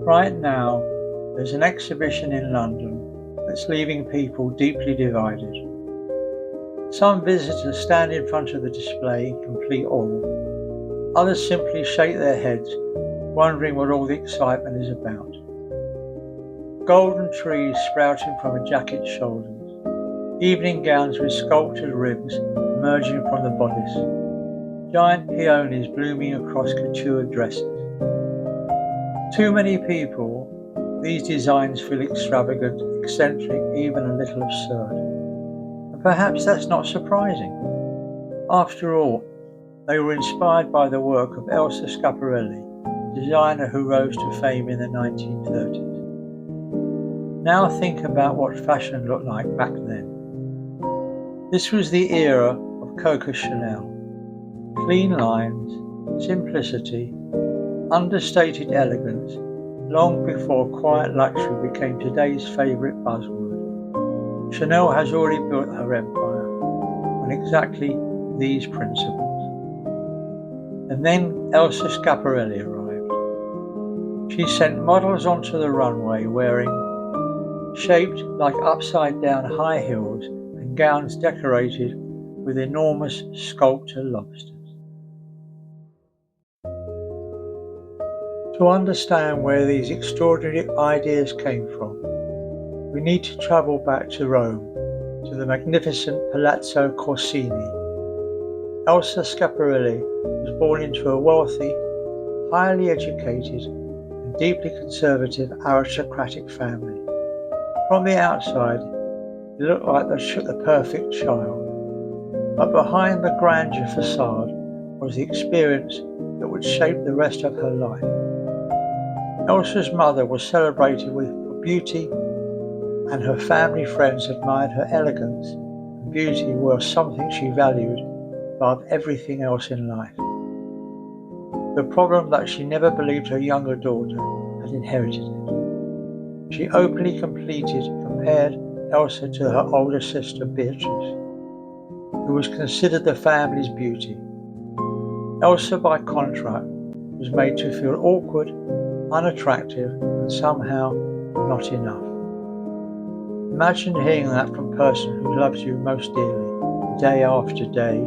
Right now, there's an exhibition in London that's leaving people deeply divided. Some visitors stand in front of the display in complete awe. Others simply shake their heads, wondering what all the excitement is about. Golden trees sprouting from a jacket's shoulders, evening gowns with sculptured ribs emerging from the bodice, giant peonies blooming across couture dresses. Too many people, these designs feel extravagant, eccentric, even a little absurd. And perhaps that's not surprising. After all, they were inspired by the work of Elsa Schiaparelli, a designer who rose to fame in the 1930s. Now think about what fashion looked like back then. This was the era of Coco Chanel. Clean lines, simplicity, understated elegance, long before quiet luxury became today's favourite buzzword. Chanel has already built her empire on exactly these principles. And then Elsa Schiaparelli arrived. She sent models onto the runway wearing shaped like upside-down high heels and gowns decorated with enormous sculpture lobsters. To understand where these extraordinary ideas came from, we need to travel back to Rome, to the magnificent Palazzo Corsini. Elsa Schiaparelli was born into a wealthy, highly educated, and deeply conservative aristocratic family. From the outside, it looked like the perfect child, but behind the grandeur facade was the experience that would shape the rest of her life. Elsa's mother was celebrated for beauty, and her family friends admired her elegance and beauty were something she valued above everything else in life. The problem that she never believed her younger daughter had inherited it. She openly compared Elsa to her older sister Beatrice, who was considered the family's beauty. Elsa, by contrast, was made to feel awkward, unattractive, and somehow not enough. Imagine hearing that from a person who loves you most dearly, day after day,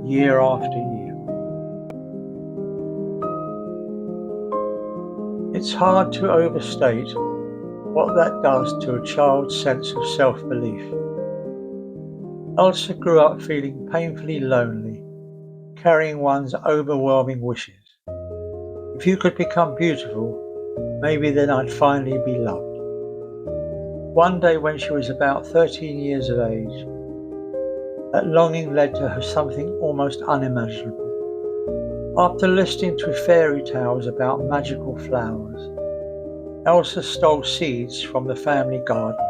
year after year. It's hard to overstate what that does to a child's sense of self-belief. Elsa grew up feeling painfully lonely, carrying one's overwhelming wishes. If you could become beautiful, maybe then I'd finally be loved. One day when she was about 13 years of age, that longing led to her something almost unimaginable. After listening to fairy tales about magical flowers, Elsa stole seeds from the family garden,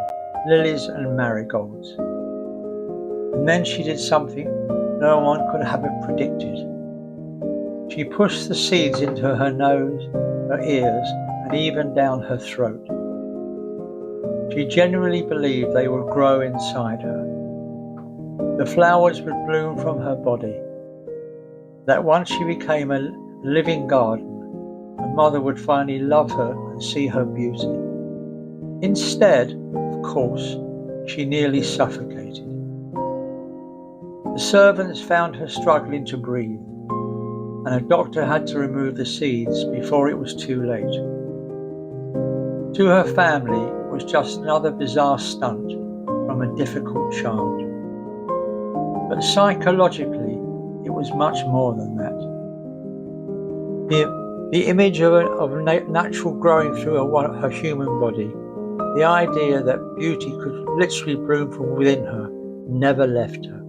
lilies and marigolds. And then she did something no one could have predicted. She pushed the seeds into her nose, her ears, and even down her throat. She genuinely believed they would grow inside her. The flowers would bloom from her body. That once she became a living garden, her mother would finally love her and see her beauty. Instead, of course, she nearly suffocated. The servants found her struggling to breathe, and a doctor had to remove the seeds before it was too late. To her family, it was just another bizarre stunt from a difficult child. But psychologically, it was much more than that. The image of natural growing through her human body, the idea that beauty could literally bloom from within her, never left her.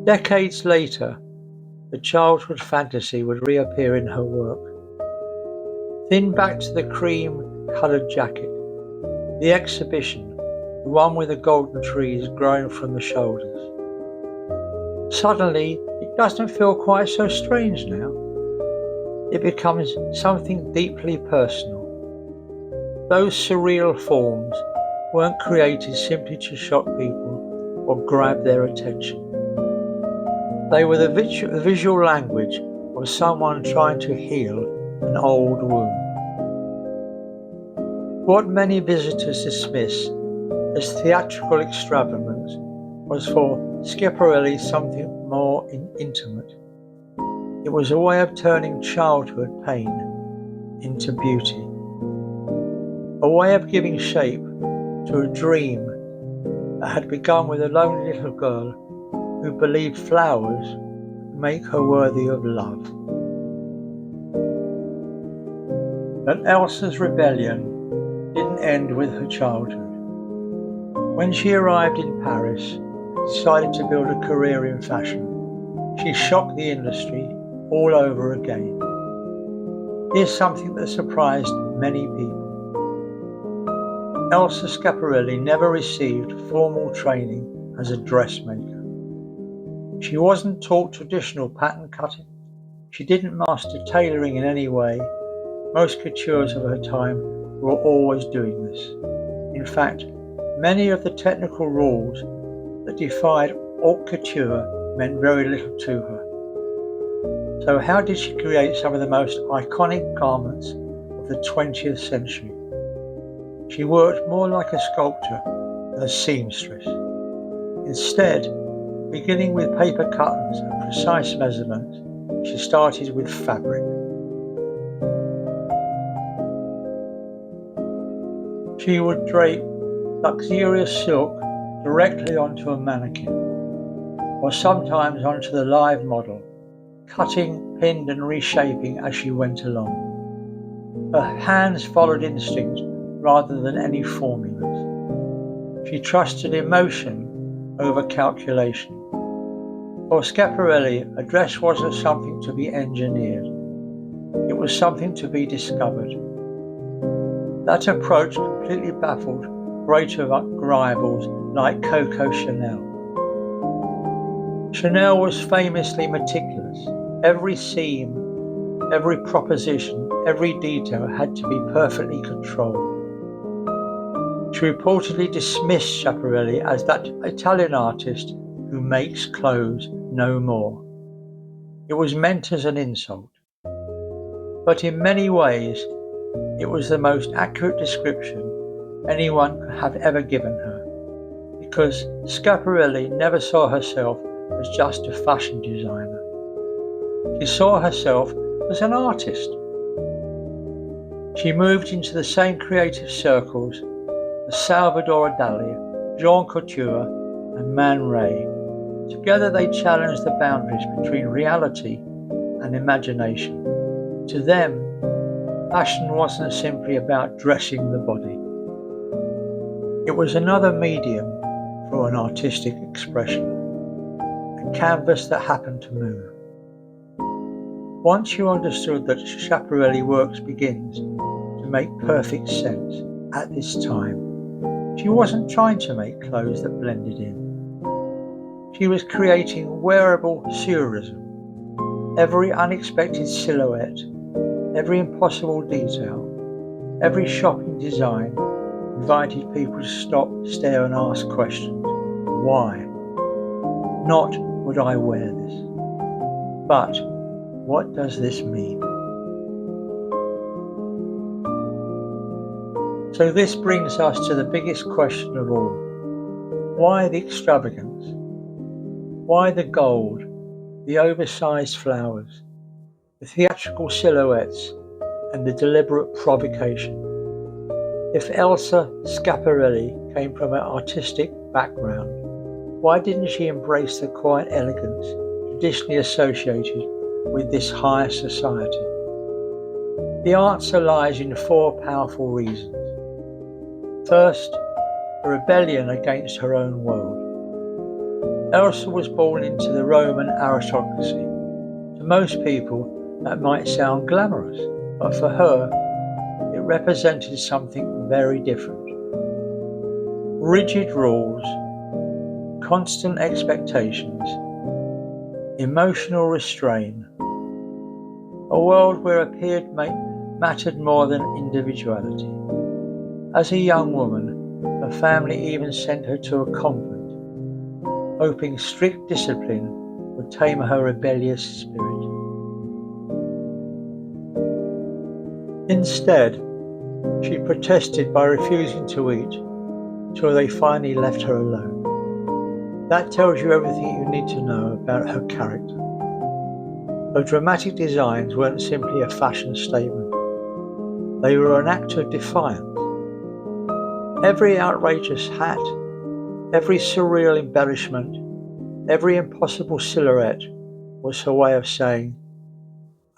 Decades later, the childhood fantasy would reappear in her work. Think back to the cream-coloured jacket, the exhibition, the one with the golden trees growing from the shoulders. Suddenly, it doesn't feel quite so strange now. It becomes something deeply personal. Those surreal forms weren't created simply to shock people or grab their attention. They were the visual language of someone trying to heal an old wound. What many visitors dismiss as theatrical extravagance was for Schiaparelli something more intimate. It was a way of turning childhood pain into beauty, a way of giving shape to a dream that had begun with a lonely little girl who believed flowers would make her worthy of love. But Elsa's rebellion didn't end with her childhood. When she arrived in Paris and decided to build a career in fashion, she shocked the industry all over again. Here's something that surprised many people. Elsa Schiaparelli never received formal training as a dressmaker. She wasn't taught traditional pattern cutting. She didn't master tailoring in any way. Most coutures of her time were always doing this. In fact, many of the technical rules that defied haute couture meant very little to her. So how did she create some of the most iconic garments of the 20th century? She worked more like a sculptor than a seamstress. Instead, beginning with paper cuttings and precise measurements, she started with fabric. She would drape luxurious silk directly onto a mannequin, or sometimes onto the live model, cutting, pinned and reshaping as she went along. Her hands followed instinct rather than any formulas. She trusted emotion over calculation. For Schiaparelli, a dress wasn't something to be engineered. It was something to be discovered. That approach completely baffled greater rivals like Coco Chanel. Chanel was famously meticulous. Every seam, every proposition, every detail had to be perfectly controlled. She reportedly dismissed Schiaparelli as that Italian artist who makes clothes no more. It was meant as an insult. But in many ways, it was the most accurate description anyone could have ever given her, because Schiaparelli never saw herself as just a fashion designer. She saw herself as an artist. She moved into the same creative circles as Salvador Dali, Jean Couture, and Man Ray. Together they challenged the boundaries between reality and imagination. To them, fashion wasn't simply about dressing the body. It was another medium for an artistic expression, a canvas that happened to move. Once you understood that Schiaparelli works begins to make perfect sense at this time, she wasn't trying to make clothes that blended in. She was creating wearable surrealism. Every unexpected silhouette, every impossible detail, every shocking design invited people to stop, stare and ask questions. Why? Not would I wear this, but what does this mean? So this brings us to the biggest question of all. Why the extravagance? Why the gold, the oversized flowers, the theatrical silhouettes and the deliberate provocation? If Elsa Schiaparelli came from an artistic background, why didn't she embrace the quiet elegance traditionally associated with this higher society? The answer lies in four powerful reasons. First, a rebellion against her own world. Elsa was born into the Roman aristocracy. To most people, that might sound glamorous, but for her, it represented something very different. Rigid rules, constant expectations, emotional restraint, a world where appearance mattered more than individuality. As a young woman, her family even sent her to a convent, hoping strict discipline would tame her rebellious spirit. Instead, She protested by refusing to eat till they finally left her alone. That tells you everything you need to know about her character. Her dramatic designs weren't simply a fashion statement. They were an act of defiance. Every outrageous hat, every surreal embellishment, every impossible silhouette was her way of saying,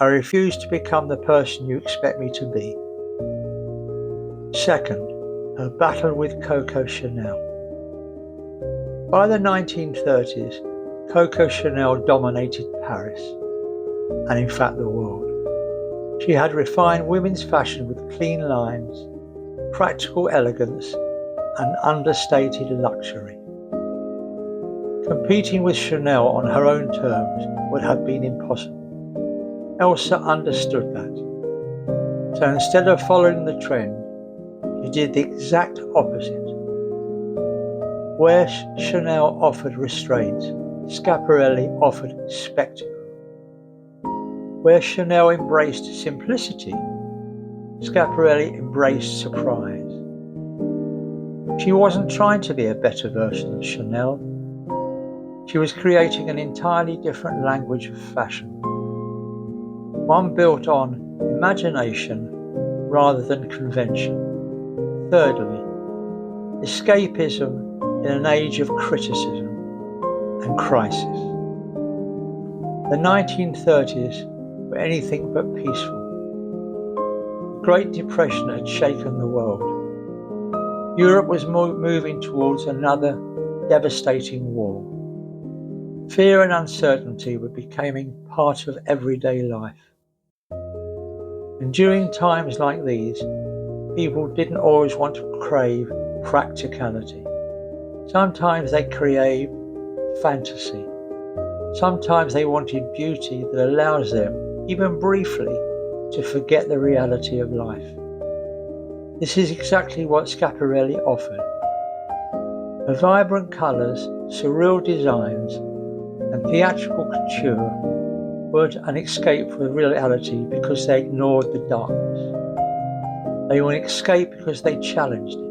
I refuse to become the person you expect me to be. Second, her battle with Coco Chanel. By the 1930s, Coco Chanel dominated Paris, and in fact the world. She had refined women's fashion with clean lines, practical elegance, and understated luxury. Competing with Chanel on her own terms would have been impossible. Elsa understood that. So instead of following the trend, she did the exact opposite. Where Chanel offered restraint, Schiaparelli offered spectacle. Where Chanel embraced simplicity, Schiaparelli embraced surprise. She wasn't trying to be a better version of Chanel. She was creating an entirely different language of fashion. One built on imagination rather than convention. Thirdly, escapism in an age of criticism and crisis. The 1930s were anything but peaceful. The Great Depression had shaken the world. Europe was moving towards another devastating war. Fear and uncertainty were becoming part of everyday life. And during times like these, people didn't always want to crave practicality. Sometimes they craved fantasy. Sometimes they wanted beauty that allows them, even briefly, to forget the reality of life. This is exactly what Schiaparelli offered. Her vibrant colours, surreal designs, and theatrical couture were an escape from reality because they ignored the darkness. They were an escape because they challenged it.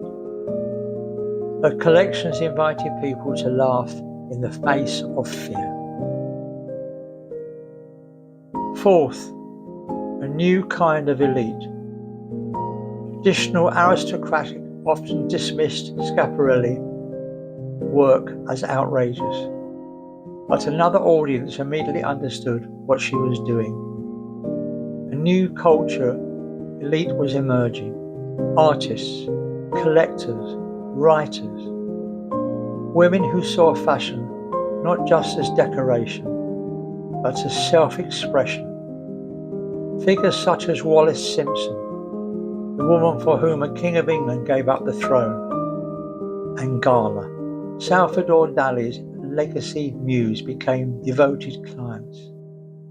Her collections invited people to laugh in the face of fear. Fourth, a new kind of elite. Traditional aristocratic often dismissed Schiaparelli work as outrageous, but another audience immediately understood what she was doing. A new culture elite was emerging. Artists, collectors, writers, women who saw fashion not just as decoration, but as self-expression. Figures such as Wallis Simpson, the woman for whom a King of England gave up the throne, and Gala, Salvador Dali's legacy muse, became devoted clients.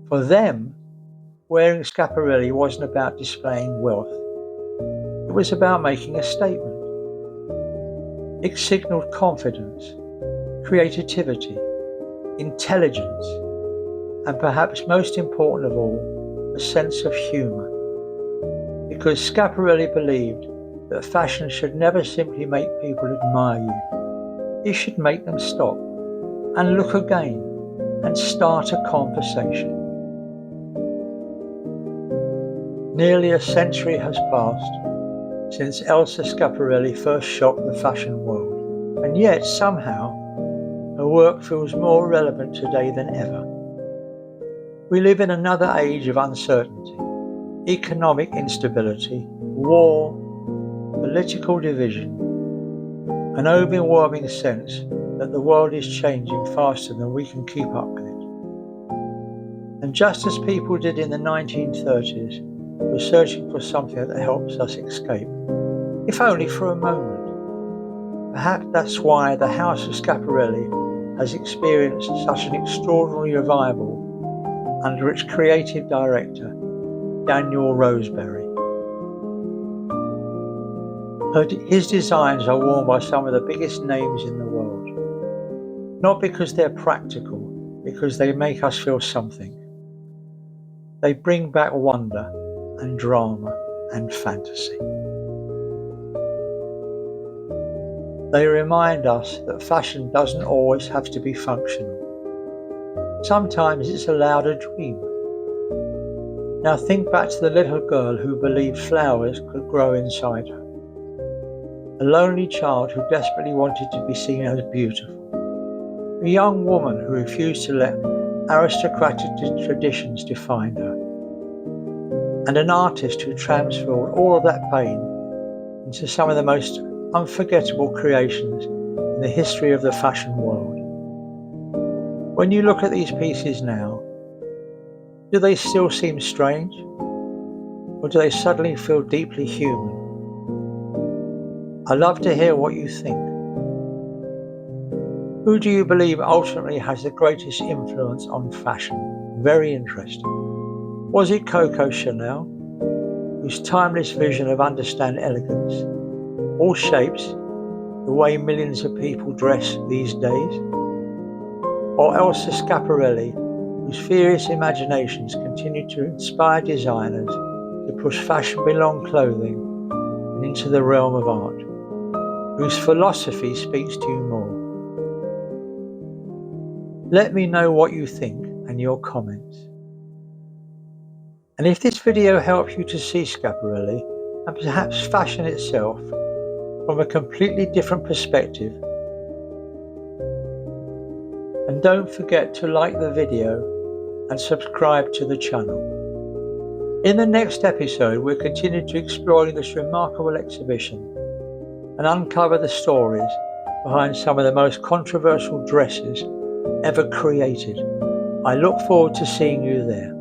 For them, wearing Schiaparelli wasn't about displaying wealth. It was about making a statement. It signaled confidence, creativity, intelligence, and perhaps most important of all, a sense of humour. Because Schiaparelli believed that fashion should never simply make people admire you. It should make them stop and look again and start a conversation. Nearly a century has passed since Elsa Schiaparelli first shocked the fashion world, and yet somehow her work feels more relevant today than ever. We live in another age of uncertainty, economic instability, war, political division, an overwhelming sense that the world is changing faster than we can keep up with it. And just as people did in the 1930s, we're searching for something that helps us escape, if only for a moment. Perhaps that's why the House of Schiaparelli has experienced such an extraordinary revival under its creative director, Daniel Roseberry. His designs are worn by some of the biggest names in the world, not because they're practical, because they make us feel something. They bring back wonder and drama and fantasy. They remind us that fashion doesn't always have to be functional. Sometimes it's allowed a dream. Now think back to the little girl who believed flowers could grow inside her. A lonely child who desperately wanted to be seen as beautiful. A young woman who refused to let aristocratic traditions define her. And an artist who transformed all of that pain into some of the most unforgettable creations in the history of the fashion world. When you look at these pieces now, do they still seem strange? Or do they suddenly feel deeply human? I'd love to hear what you think. Who do you believe ultimately has the greatest influence on fashion? Very interesting. Was it Coco Chanel, whose timeless vision of understand elegance all shapes the way millions of people dress these days? Or Elsa Schiaparelli, whose furious imaginations continue to inspire designers to push fashion beyond clothing and into the realm of art, whose philosophy speaks to you more? Let me know what you think and your comments. And if this video helps you to see Schiaparelli and perhaps fashion itself from a completely different perspective, and don't forget to like the video and subscribe to the channel. In the next episode, we'll continue to explore this remarkable exhibition and uncover the stories behind some of the most controversial dresses ever created. I look forward to seeing you there.